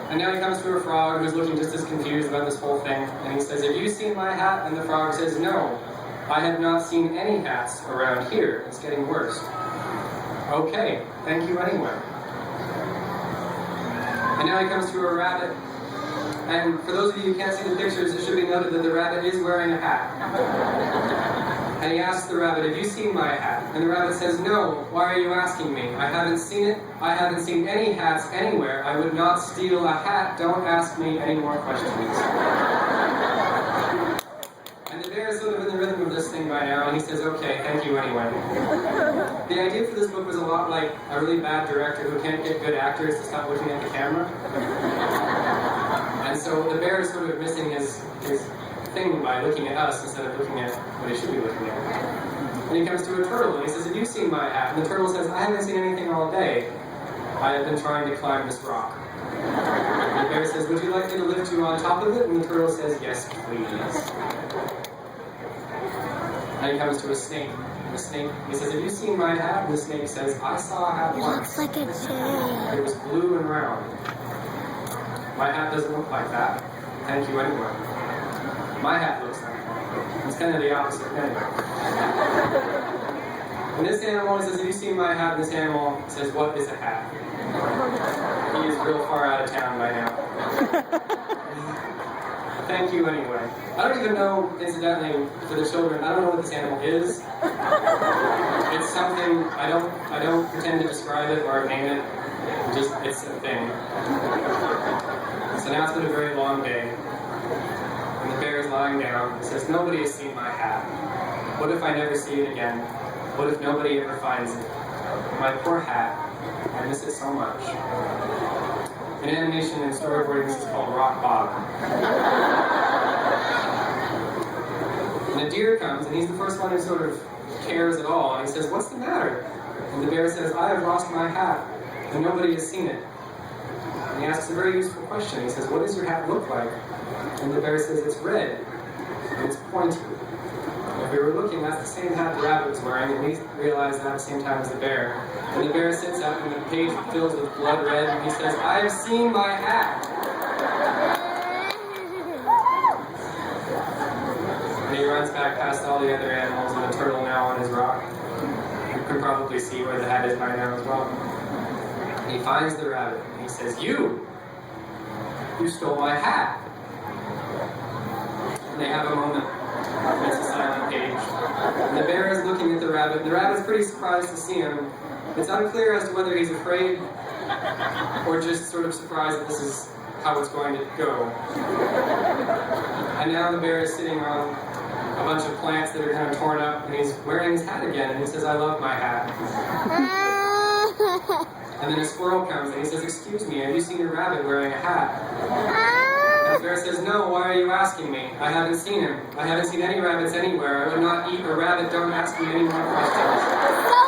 And now he comes to a frog who's looking just as confused about this whole thing, and he says, "Have you seen my hat?" And the frog says, "No, I have not seen any hats around here. It's getting worse." "Okay, thank you anyway." And now he comes to a rabbit, and for those of you who can't see the pictures, it should be noted that the rabbit is wearing a hat. And he asks the rabbit, "Have you seen my hat?" And the rabbit says, "No, why are you asking me? I haven't seen it. I haven't seen any hats anywhere. I would not steal a hat. Don't ask me any more questions." And the bear is sort of in the rhythm of this thing by now, and he says, "Okay, thank you anyway." The idea for this book was a lot like a really bad director who can't get good actors to stop looking at the camera. And so the bear is sort of missing his thing by looking at us instead of looking at what he should be looking at. And he comes to a turtle and he says, "Have you seen my hat?" And the turtle says, "I haven't seen anything all day. I have been trying to climb this rock." And the bear says, "Would you like me to lift you on top of it?" And the turtle says, "Yes, please." And he comes to a snake. And the snake, he says, "Have you seen my hat?" And the snake says, "I saw a hat once. It looks like a chain. It was blue and round. My hat doesn't look like that. Thank you anyway." My hat looks like that. It's kind of the opposite anyway. And this animal says, "Have you seen my hat?" And this animal says, "What is a hat?" He is real far out of town by now. Thank you anyway. I don't even know, incidentally, for the children, I don't know what this animal is. It's something, I don't pretend to describe it or name it. Just, it's a thing. So now it's been a very long day. And the bear is lying down and says, "Nobody has seen my hat. What if I never see it again? What if nobody ever finds it? My poor hat. I miss it so much." In animation and storyboarding, this is called rock bottom. And a deer comes, and he's the first one who sort of cares at all, and he says, "What's the matter?" And the bear says, "I have lost my hat, and nobody has seen it." And he asks a very useful question. He says, "What does your hat look like?" And the bear says, "It's red, and it's pointy." If we were looking, that's the same hat the rabbit was wearing, and we realized that at the same time as the bear. And the bear sits up, and the page fills with blood red, and he says, "I have seen my hat." And he runs back past all the other animals, and the turtle now on his rock. You can probably see where the hat is by now as well. And he finds the rabbit, and he says, "You stole my hat." And they have a moment. It's a silent page. And the bear is looking at the rabbit, and the rabbit's pretty surprised to see him. It's unclear as to whether he's afraid or just sort of surprised that this is how it's going to go. And now the bear is sitting on a bunch of plants that are kind of torn up, and he's wearing his hat again, and he says, "I love my hat." And then a squirrel comes, and he says, "Excuse me, have you seen a rabbit wearing a hat?" And the bear says, "No, why are you asking me? I haven't seen him. I haven't seen any rabbits anywhere. I would not eat a rabbit. Don't ask me any more questions." So